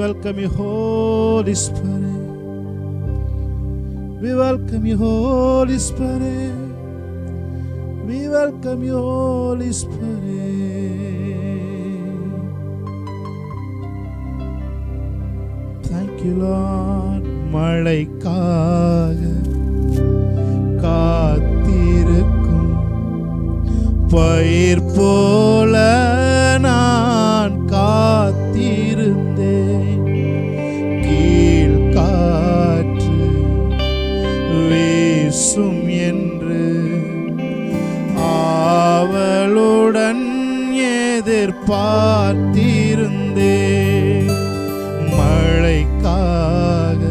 welcome you, Holy Spirit. We welcome you, Holy Spirit. We welcome you, Holy Spirit. Thank you, Lord. மழைக்காக காத்திருக்கும் பயிர் போல நான் காத்திருந்தேன். கீழ் காற்று வீசும் என்று ஆவலுடன் எதிர்பார்த்திருந்தேன். மழைக்காக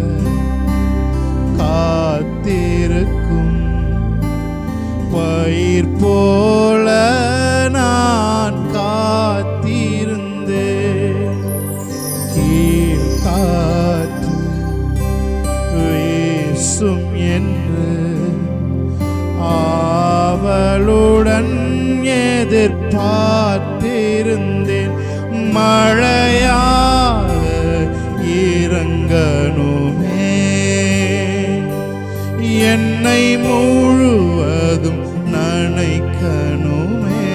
காத்திருக்கும் பயிர் போல நான் காத்திருந்தேன். கீழ் காற்று வீசும் என்று ஆவலுடன் எதிர்பார்த்திருந்தேன். மழையாக இறங்கணுமே, என்னை முழுவதும் நனைக்கணுமே.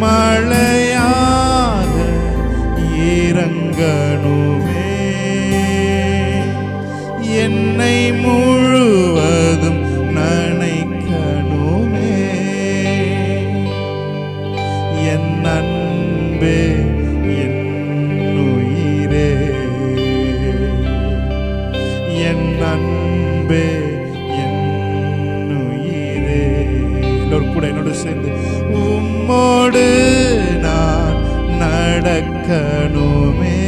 மழையாக இறங்கணுமே, என்னை முழுவதும் நனைக்கணுமே. என் அன்பே என் உயிரே, என் அன்பே என் உயிரே. எல்லோரும் கூட என்னோடு சேர்ந்து உம்மோடு நான் நடக்கணுமே,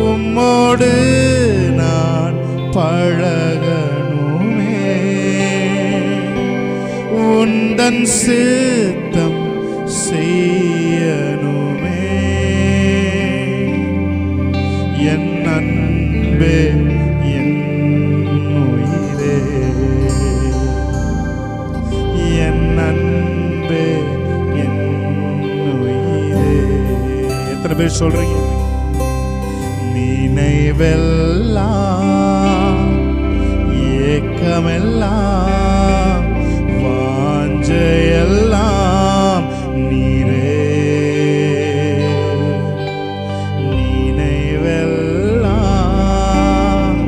உம்மோடு நான் பழகணுமே. உந்தன் சித்தம் செய்யணுமே. என் அன்பே என் உயிரே, என் அன்பே என் உயிரே. எத்தனை பேர் சொல்றீங்க? நினைவெல்லாம் ஏக்கமெல்லாம் வாஞ்சையெல்லாம் நீரே. நினைவெல்லாம்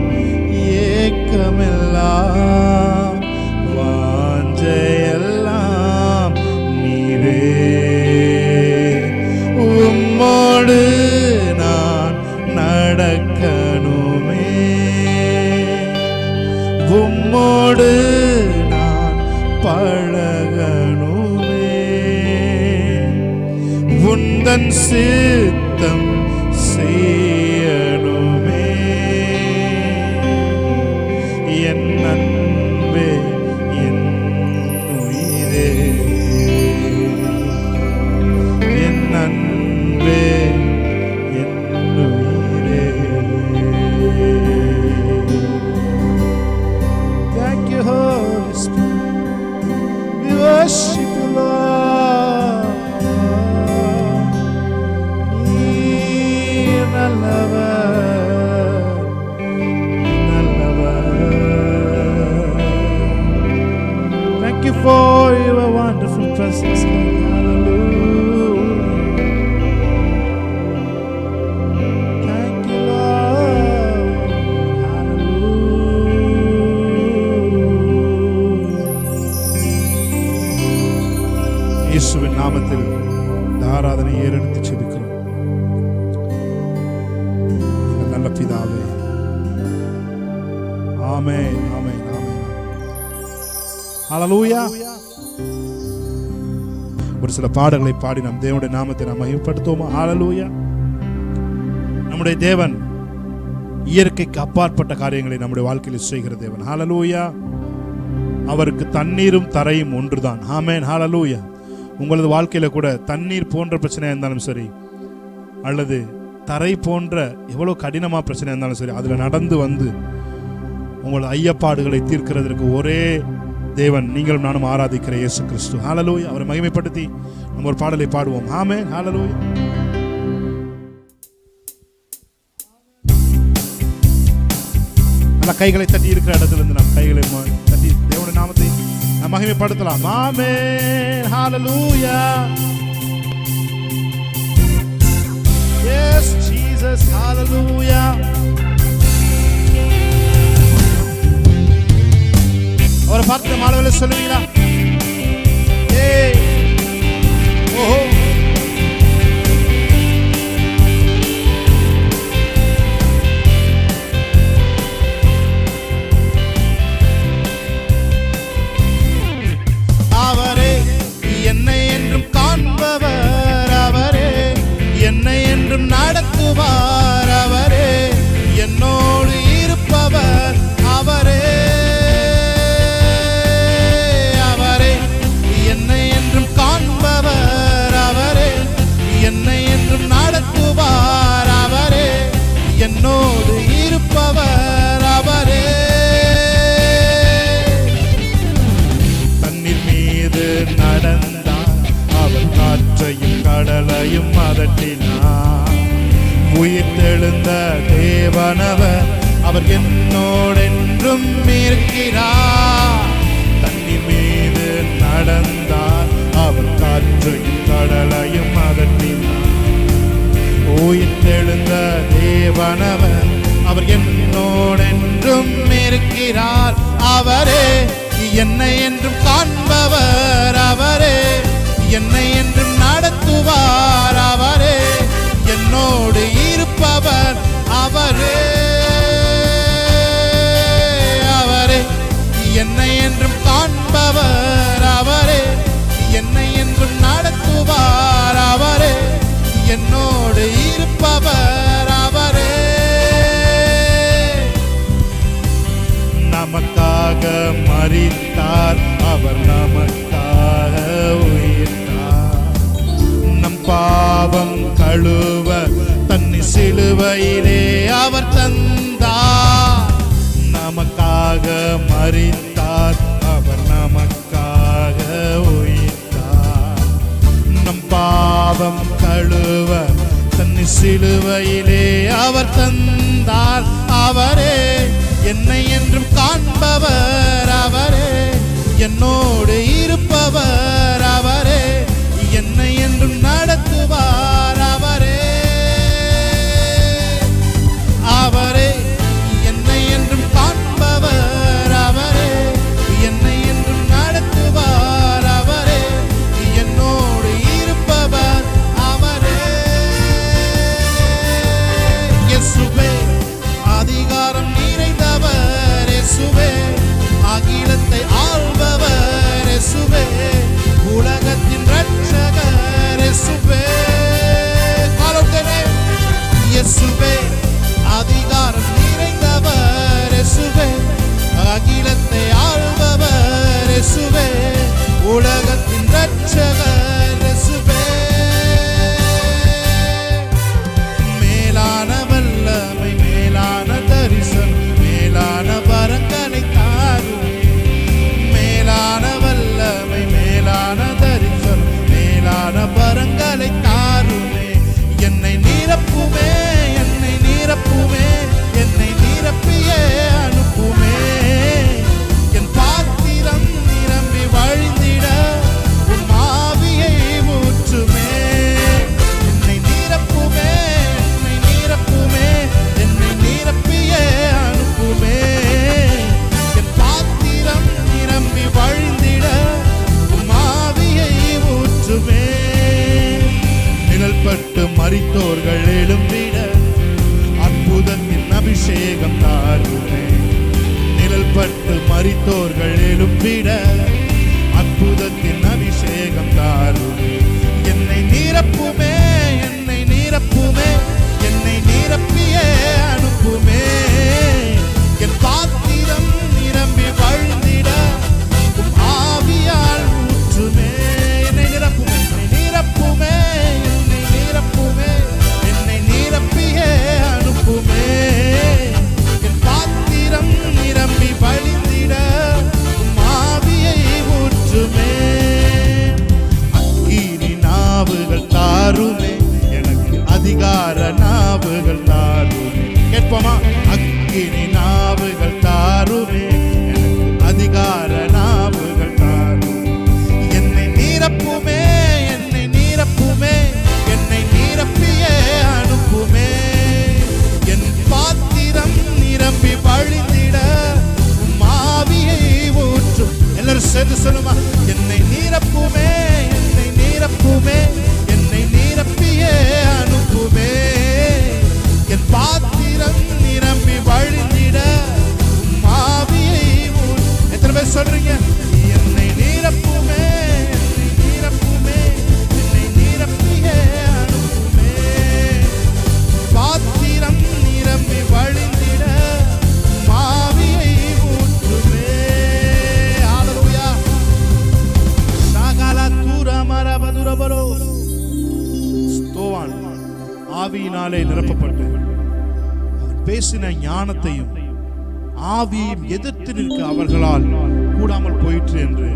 ஏக்கமெல்லாம் வாஞ்சையெல்லாம் நீரே. உம்மோடு நான் நடக்கணுமே, உம்மோடு நான் பழகணுமே. உந்தன் சித்தம் செய்யணுமே. என் அன்பே என் உயிரே, என் அன்பே என் உயிரே. Thank you, Holy Spirit. We worship you, Lord. You're நல்லவர், நல்லவர். Thank you for your wonderful presence, Lord. Hallelujah. Thank you, Lord. Hallelujah. இயேசுவின் நாமத்தில் இந்த ஆராதனை ஏறெடுத்து ஜெபிக்கிறோம். எங்கள் நல்ல பிதாவே, ஆமென், ஆமென், ஆமென். ஹல்லேலூயா. ஒரு சில பாடல்களை பாடி நம் தேவனுடைய நாமத்தை நாம் மகிமைப்படுத்துவோமா? ஹல்லேலூயா. நம்முடைய தேவன் இயற்கைக்கு அப்பாற்பட்ட காரியங்களை நம்முடைய வாழ்க்கையில் செய்கிற தேவன். ஹல்லேலூயா. அவருக்கு தண்ணீரும் தரையும் ஒன்றுதான். ஆமென், ஹல்லேலூயா. உங்களது வாழ்க்கையில கூட தண்ணீர் போன்ற பிரச்சனையா இருந்தாலும் சரி, அல்லது தரை போன்ற எவ்வளவு கடினமா பிரச்சனை இருந்தாலும் சரி, அதுல நடந்து வந்து உங்களது ஐயப்பாடுகளை தீர்க்கிறதுக்கு ஒரே தேவன் நீங்களும் நானும் ஆராதிக்கிற இயேசு கிறிஸ்து. ஹல்லேலூயா. அவரை மகிமைப்படுத்தி நம்ம ஒரு பாடலை பாடுவோம். ஆமென். ஹல்லேலூயா. நல்ல கைகளை தட்டி இருக்கிற இடத்துல இருந்து நாம் கைகளை தட்டி தேவனுடைய நாமத்தை நாம் மகிமைப்படுத்தலாம். ஆமென். ஹல்லேலூயா. Yes, Jesus. Hallelujah. அவரை பார்த்து மாணவர்களை சொல்லுவீங்களா? ஏய் ஓஹோ அவரே என்னை என்றும் காண்பவர், அவரே என்னை என்றும் நடத்துவார், அவரே என்னோடு இருப்பவர், அவரே என்னை என்றும் காண்பவர், அவரே என்னை என்றும் நடத்துவார், அவரே என்னோடு இருப்பவர், அவரே தண்ணீர் மீது நடந்தார், அவர் காற்றையும் கடலையும் அதட்டினார். உயிர்த்தெழுந்த தேவனவர், அவர் என்னோடென்றும் இருக்கிறார். தண்ணீர் மீது நடந்தார், அவர் காற்றையும் கடலையும் அதட்டினார். உயிர்த்தெழுந்த தேவனவர், அவர் என்னோடென்றும் இருக்கிறார். அவரே என்னை என்றும் காண்பவர், அவரே என்னை என்றும் நடத்துவார், அவரே என்னோடு இருப்பவர், அவரே அவரே என்னை என்றும் காண்பவர், அவரே என்னை என்றும் நடத்துவார், அவரே என்னோடு இருப்பவர், அவரே நமக்காக மரித்தார், அவர் நமக்காக உயிர்த்தார். நம் பாவம் கழுவ தன்னை சிலுவையிலே அவர் தந்தார். நமக்காக மரித்தார், அவர் நமக்காக உயிர்த்தார். நம் பாவம் கழுவ தன்னை சிலுவையிலே அவர் தந்தார். அவரே என்னை என்றும் காண்பவர், அவரே என்னோடு இருப்பவர், அவரே என்னை என்றும் நடத்துவார், அவரே அவரே என்னை என்றும் காண்பவர், அவரே என்னை என்றும் நடத்துவார், அவரே என்னோடு இருப்பவர், அவரே இயேசுவே அதிகாரம் நிறைந்தவர், இயேசுவே அகிலத்தை ஆள்பவர், இயேசுவே உலகத்தின் இரட்சகர், இயேசுவே இயேசுவே அதிகாரம் நிறைந்தவர், இயேசுவே அகிலத்தை ஆள்பவர், இயேசுவே உலகத்தின் இரட்சகர், இயேசுவே மேலான வல்லமை, மேலான தரிசனம், மேலான வரங்களை தாரும். மேலான வல்லமை, மேலான தரிசனம், மேலான வரங்களை தாருமே. என்னை நிரப்புமே, என்னை நிரப்புமே, என்னை நிரப்பியே அனுப்புமே. என் பாத்திரம் நிரம்பி வழிந்திட உன் ஆவியை ஊற்றுமே. என்னை நிரப்புமே, என்னை நிரப்புமே, என்னை நிரப்பியே அனுப்புமே. என் பாத்திரம் நிரம்பி வழிந்திட உன் ஆவியை ஊற்றுமே. நிழல்பட்டு மரித்தோர்கள் எழும்பிட அற்புதத்தின் அபிஷேகம் தாருமே. நிழல்பட்டு மரித்தோர்கள் எழும்பிட அற்புதத்தின் அபிஷேகம் தாருமே. என்னை நிரப்புமே, என்னை நிரப்புமே, என்னை நிரப்பியே அனுப்புமே. என் பாத்திரம் நிரம்பி வழிந்திட உம் ஆவியால் ஊற்றுமே. என்னை நிரப்புமே, என்னை நிரப்புமே, என்னை நிரப்புமே, என்னை நிரப்பியே அனுப்புமே. என் பாத்திரம் நிரம்பி வழிந்திட உம் ஆவியை சேர்ந்து சொல்லுமா, என்னை நீரப்புமே, என்னை நீரப்புமே, என்னை நீரப்பியே அனுப்புமே, என் பாத்திரம் நிரம்பி வழிந்திட ஆவியை. எத்தனை பேர் சொல்றீங்க, என்னை நீரப்புமே, என்னை நீரப்புமே, என்னை நீரப்பியே அனுப்புமே, பாத்திரம் நிரம்பி வழிந்திட ஆவியை ஊற்றுமே. ஹல்லேலூயா. சகல துரமரபதுரபரோ ஸ்தோவான் ஆவியினாலே நிரப்பப்பட்டு அவன் பேசின ஞானத்தையும் ஆவியையும் எதிர்த்து நிற்க அவர்களால் கூடாமல் போயிற்று என்று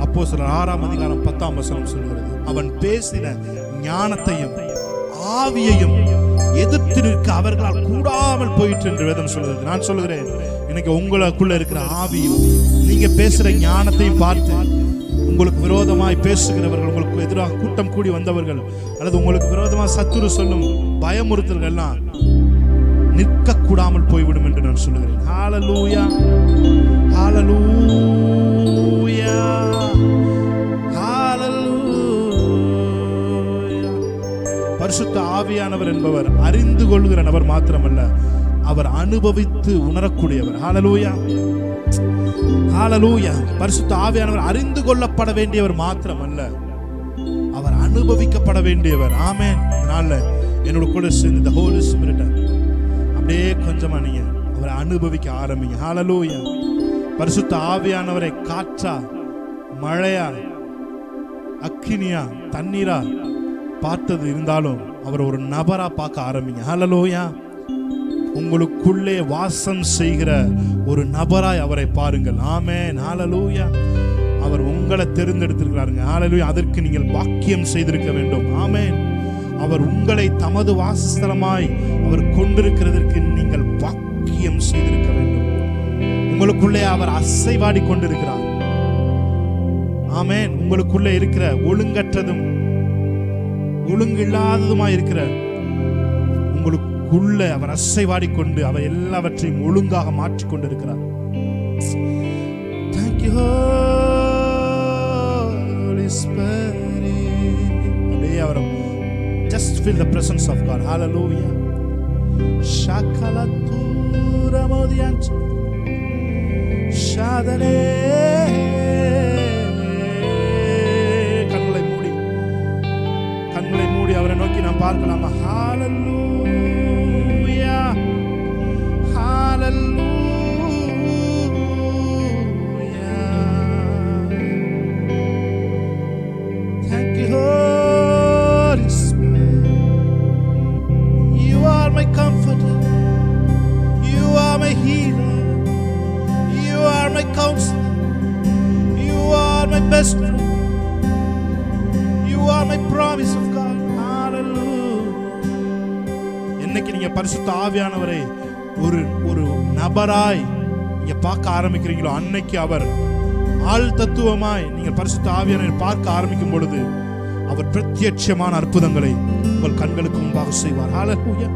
அப்போஸ்தலர் 6ஆம் அதிகாரம் 10ஆம் வசனம் சொல்கிறது. அவன் பேசின ஞானத்தையும் ஆவியையும் எதிர்த்து நிற்க அவர்களால் கூடாமல் போயிற்று என்று வேதம் சொல்கிறது. நான் சொல்லுகிறேன், இன்னைக்கு உங்களுக்குள்ள இருக்கிற ஆவியும் நீங்க பேசுற ஞானத்தையும் பார்த்து உங்களுக்கு விரோதமாய் பேசுகிறவர்கள், உங்களுக்கு எதிராக கூட்டம் கூடி வந்தவர்கள், அல்லது உங்களுக்கு விரோதமாக சத்துரு சொல்லும் பயமுறுத்தல்கள் எல்லாம் நிற்க கூடாமல் போய்விடும் என்று நான் சொல்லுகிறேன். ஹல்லேலூயா, ஹல்லேலூயா, ஹல்லேலூயா. பரிசுத்த ஆவியானவர் என்பவர் அறிந்து கொள்கிற நபர் மாத்திரமல்ல, அவர் அனுபவித்து உணரக்கூடியவர். ஹல்லேலூயா, ஹல்லேலூயா. பரிசுத்த ஆவியானவர் அறிந்து கொள்ளப்பட வேண்டியவர் மாத்திரமல்ல, அவர் அனுபவிக்கப்பட வேண்டியவர். ஆமென். அதனால என்னோட கூட சேர்ந்து the Holy Spirit அப்படியே கொஞ்சமா நீங்க அவரை அனுபவிக்க ஆரம்பிங்க. ஹல்லேலூயா. பரிசுத்த ஆவியானவரை காற்றா, மழையா, அக்கினியா, தண்ணீரா பார்த்தது இருந்தாலும் அவர் ஒரு நபரா பார்க்க ஆரம்பிங்க. ஹல்லேலூயா. உங்களுக்குள்ளே வாசம் செய்கிற ஒரு நபராய் அவரை பாருங்கள். ஆமென். ஹல்லேலூயா. அவர் உங்களை தெரிந்தெடுத்திருக்கிறாருங்க. ஹல்லேலூயா. அதற்கு நீங்கள் பாக்கியம் செய்திருக்க வேண்டும். ஆமென். அவர் உங்களை தமது வாசஸ்தலமாய் அவர் கொண்டிருக்கிறதற்கு நீங்கள் பாக்கியம் செய்திருக்க வேண்டும். உங்களுக்குள்ளே அவர் அசைவாடி கொண்டிருக்கிறார். ஆமென். உங்களுக்குள்ளே இருக்கிற ஒழுங்கற்றதும் ஒழுங்கில்லாததுமாய் இருக்கிற உங்களுக்குள்ள அவர் அசைவாடி கொண்டு அவர் எல்லாவற்றையும் ஒழுங்காக மாற்றிக் கொண்டிருக்கிறார். Thank you Holy Spirit. அப்படியே அவர் just feel the presence of God. Hallelujah. Shakalatura modianch shadale. கண்களை மூடி அவரை நோக்கி நாம் பார்க்கலாமா? Hallelujah, Hallelujah. Thank you Holy Spirit. You are my comforter, you are my healer, you are my counselor, you are my best friend, you are my promise of God. Hallelujah. இன்னைக்கு நீங்க பரிசுத்த ஆவியானவரை ஒரு நபராய் நீங்க பார்க்க ஆரம்பிக்கிறீங்களோ, அன்னைக்கு அவர் ஆள் தத்துவமாய் நீங்க பரிசுத்த ஆவியானவரை பார்க்க ஆரம்பிக்கும் பொழுது அவர் பிரத்யட்சமான அற்புதங்களை உங்கள் கண்களுக்கு முன்பாக செய்வார். ஹல்லேலூயா.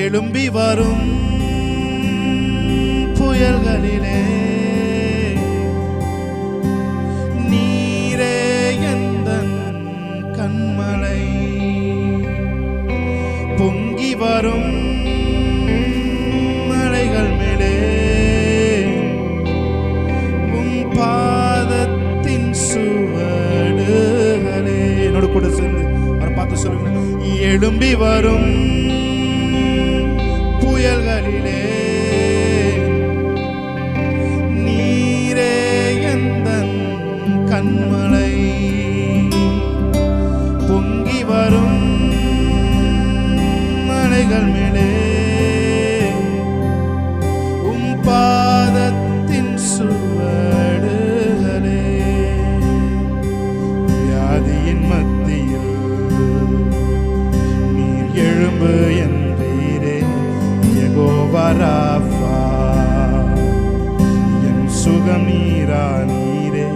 எழும்பி வரும் புயல்களிலே நீரே எந்தன் கண்மலை, பொங்கி வரும் மலைகள் மேலே உம் பாதத்தின் சுவடுகளே. என்னோட கூட சேர்ந்து அவரை பார்த்து சொல்லுங்க, எழும்பி வரும் புயல்களிலே நீரே எந்தன் கண்மலை, பொங்கி வரும் மலைகள் மேலே உம் பாதத்தின் சுவடுகளே. வியாதியின் மத்தியில் நீர் எழும்பு என்றீரே யெகோவா ராஃபா, என் சுகம் நீரா நீரே.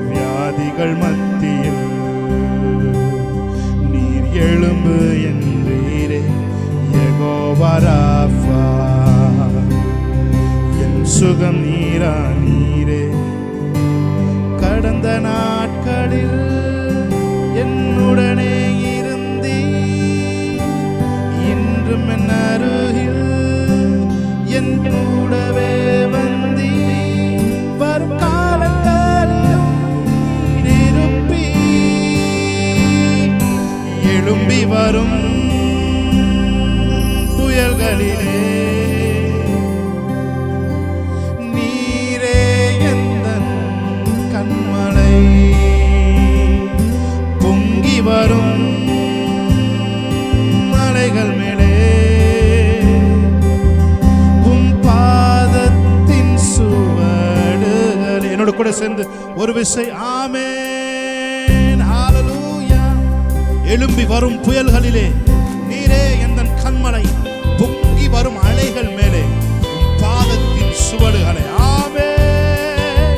வியாதிகள் மத்தியில் நீர் எழும்பு என்றீரே யெகோவா ராஃபா, என் சுகம் நீரா நீரே. கடந்த நாட்களில் என்னுடனே இருந்தீ, இன்றும் என் அருகில் என் கூடவே வந்தீ. வரும் காலங்களிலும் இருப்பீ, எழும்பி வரும் புயல்களிலே நீரே எந்தன் கண்மலை. பொங்கி வரும் மலைகள் மேலே உம் பாதத்தின் சுவடுகள். என்னோட கூட சேர்ந்து ஒரு விசை ஆமென் ஹalleluya. எழும்பி வரும் புயல்களிலே நீரே எந்தன் கண்மலை. பொங்கி வரும் அலைகள் மேலே பாதத்தின் சுவடுகளை. ஆமென்.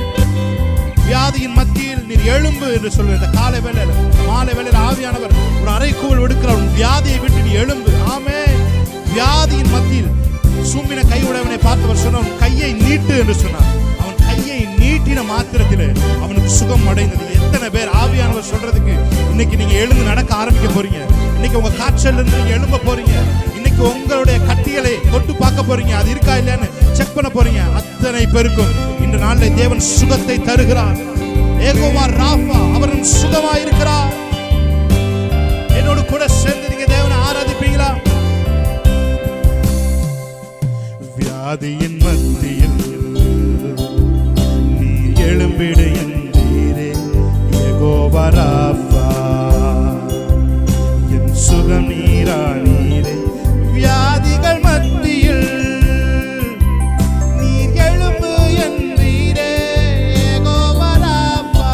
வியாதியின் மத்தியில் நீர் எழும்பு என்று சொல்ற இந்த காலை வேளையில மாலை வேளையில ஆவியானவர் ஒரு அறைகூவல் விடுக்கிறார். வியாதியை விட்டு நீ எழும்பு. ஆமென். வியாதியின் மத்தியில் சூம்பின கையுடையவனை பார்த்தவர் சொன்னார், கையை நீட்டு என்று சொன்னார். அவன் கையை நீட்டின மாத்திரத்திலே அவனுக்கு சுகம் அடைந்தது. எத்தனை பேர் ஆவியானவர் சொல்றதுக்கு இன்னைக்கு நீங்க எழுந்து நடக்க ஆரம்பிக்க போறீங்க. இன்னைக்கு உங்க காய்ச்சல் இருந்து நீங்க எழும்ப போறீங்க. இன்னைக்கு உங்களுடைய கட்டிகளை தொட்டு பார்க்க போறீங்க, அது இருக்கா இல்லையான்னு செக் பண்ண போறீங்க. அத்தனை பேருக்கும் இந்த நாளில் தேவன் சுகத்தை தருகிறார். யெகோவா ராஃபா அவரும் சுகமா இருக்கிறார். என்னோடு கூட சேர்ந்து நீங்க தேவனை ஆராதிப்பீங்களா? வியாதியின் மத்தியில் நீ எழும்பிடு என்றீரே. யெகோவா ராஃபா என் சுகம் நீரா நீரே. வியாதிகள் மத்தியில் நீர் எழும்பு என்றீரே. யெகோவா ராஃபா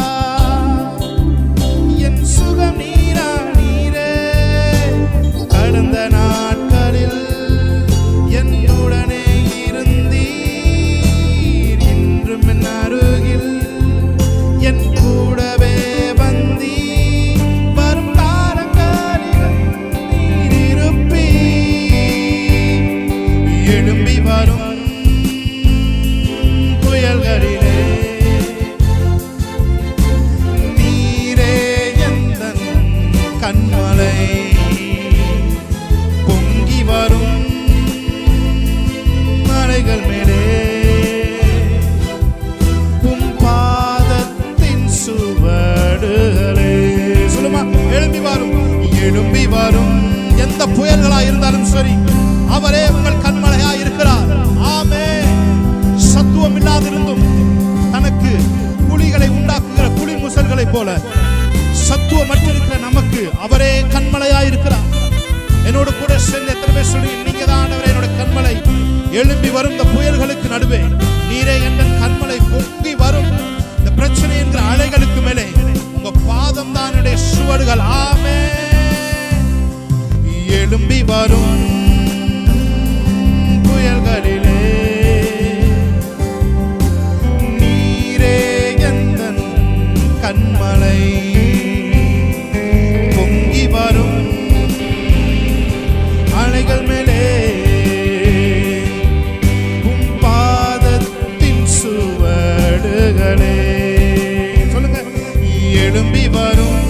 என் சுகம் நீரா நீரே. கடந்த நாட்களில் என்னுடனே இருந்தீர், இன்றும் என் அருகில் என் கூடவே வந்தீர். வரும் காலங்களில் நீர் இருப்பீர், எழும்பி வரும் புயல்களிலே நீரே எந்தன் கண்மலை. பொங்கி வரும் மலைகள் மேலே உம் பாதத்தின் சுவடுகளே. சொல்லுமா, எழும்பி வரும். எழும்பி வரும் எந்த புயல்களா இருந்தாலும் சரி, அவரே உங்கள் கண்மலையா இருக்கிறார். ஆமென். சத்துவம் இல்லாதிருந்தும் தனக்கு குழிகளை உண்டாக்குகிற குழி முசல்களை போல சத்துவமற்றிருக்கிற நமக்கு அவரே கண்மலையா இருக்கிறார். என்னோட கூட சேர்ந்து எத்தனை பேர் சொல்லி, நீங்க தான் ஆண்டவரே என்னோட கண்மலை. எழும்பி வரும் இந்த புயல்களுக்கு நடுவே நீரே என் கண்மலை. பொங்கி வரும் இந்த பிரச்சனை என்கிற அலைகளுக்கு மேலே உங்க பாதம் தான் என்னுடைய சுவடுகள். ஆமென். எழும்பி வரும் புயல்களிலே நீரே எந்தன் கண்மலை. பொங்கி வரும் அலைகள் மேலே உம் பாதத்தின் சுவடுகளே. சொல்லுங்க, எழும்பி வரும்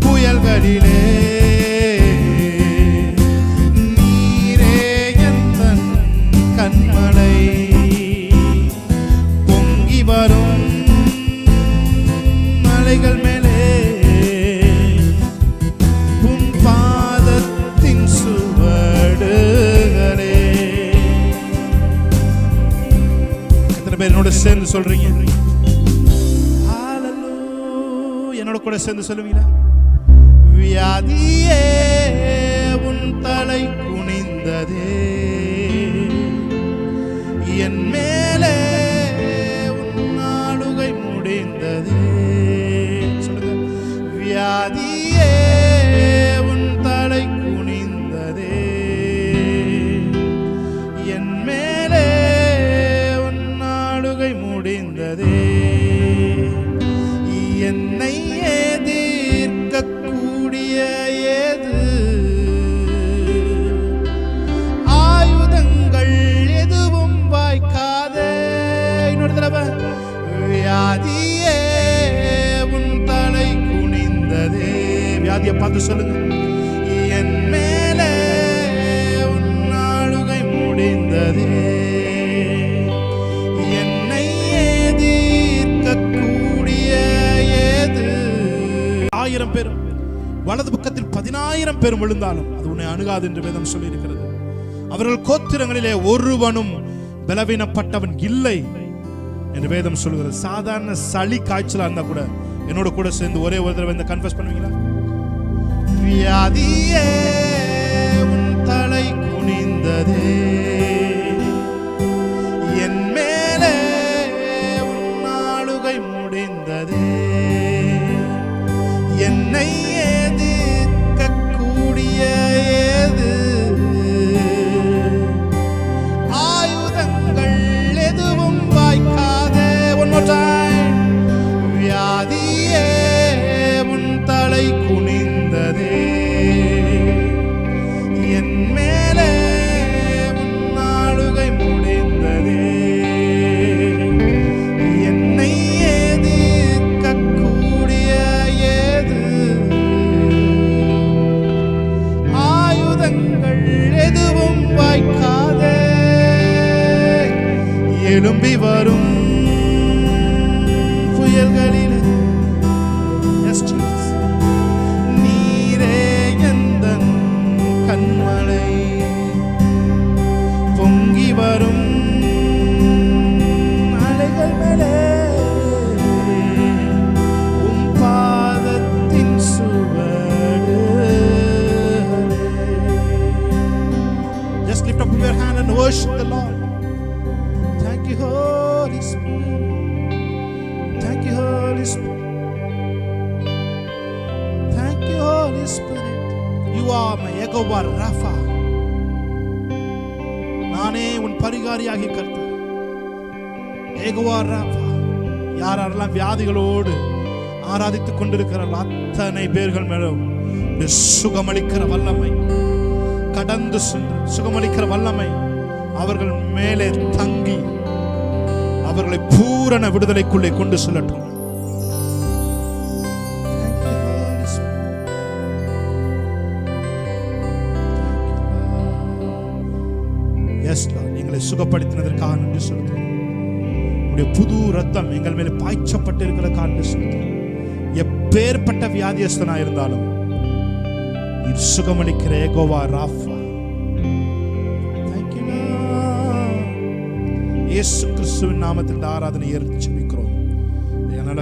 புயல்களிலே நீரே எந்தன் கண்மலை. பொங்கி வரும் மலைகள் மேலே உம் பாதத்தின் சுவடுகளே. எத்தனை பேர் என்னோட சேர்ந்து சொல்றீங்க? ஹalleluya. என்னோட கூட சேர்ந்து சொல்லுவீங்களா? வியாதியே உன் தலை குனிந்ததே, என் மேலே உன் ஆளுகை முடிந்ததே. சொல்லுங்க, வியாதியே உன் தலை குனிந்ததே, என் மேலே உன் ஆளுகை முடிந்ததே. என்னை எதிர்க்கக்கூடிய ஏது ஆயுதம் பார்த்து சொல்லுங்க, என் மேலே உன் ஆளுகை முடிந்ததே, என்னை எதிர்க்கக்கூடிய ஏது. 1000 பேரும் வலது பக்கத்தில் 10,000 பேரும் விழுந்தாலும் அது உன்னை அணுகாது என்று வேதம் சொல்லி இருக்கிறது. அவர்கள் கோத்திரங்களிலே ஒருவனும் பலவீனப்பட்டவன் இல்லை என்று வேதம் சொல்கிறது. சாதாரண சளி காய்ச்சலா இருந்தா கூட என்னோட கூட சேர்ந்து ஒரே ஒரு தடவை இந்த கன்ஃபஸ் பண்ணுவீங்களா? வியாதியே உன் தலை குனிந்ததே, என் மேலே உன் ஆளுகை முடிந்ததே, என்னை எதிர்க்கக்கூடிய ஏது ஆயுதங்கள் எதுவும் வாய்க்காதே. One more time. வியாதியே உன் தலை குனிந்ததே, என் மேலே உன் ஆளுகை முடிந்ததே, என்னை எதிர்க்கக்கூடிய ஏது ஆயுதங்கள் எதுவும் வாய்க்காதே. எழும்பி வரும் புயல்களிலே நீரே எந்தன் கண்மலை, பொங்கி வரும் அலைகள் மேலே உம் பாதத்தின் சுவடு. Just lift up your hand and worship the Lord. Thank you, Holy Spirit. Thank you, Holy Spirit. Thank you, Holy Spirit. You are my Jehovah Rapha. நானே உன் பரிகாரியாகிய கர்த்தர். Jehovah Rapha. யாரெல்லாம் வியாதிகளோடு ஆராதித்துக் கொண்டிருக்கிறார்கள் அத்தனை பேர்கள் மேலும் சுகமளிக்கிற வல்லமை, கடந்து சென்று சுகமளிக்கிற வல்லமை அவர்கள் மேலே தங்கி அவர்களை பூரண விடுதலைக்குள்ளே கொண்டு செல்லட்டும். எங்களை சுகப்படுத்தினதற்காக நன்றி செலுத்துகிறோம். உங்களுடைய புது ரத்தம் எங்கள் மேலே பாய்ச்சப்பட்டு இருக்கிறதற்காக நன்றி செலுத்துகிறோம். எப்பேற்பட்ட வியாதியஸ்தனா இருந்தாலும் நீர் சுகமளிக்கிற யெகோவா ராஃபா. இயேசு கிறிஸ்துவின் நாமத்தில் ஆராதனை ஏற்று ஜெபிக்கிறோம். நல்ல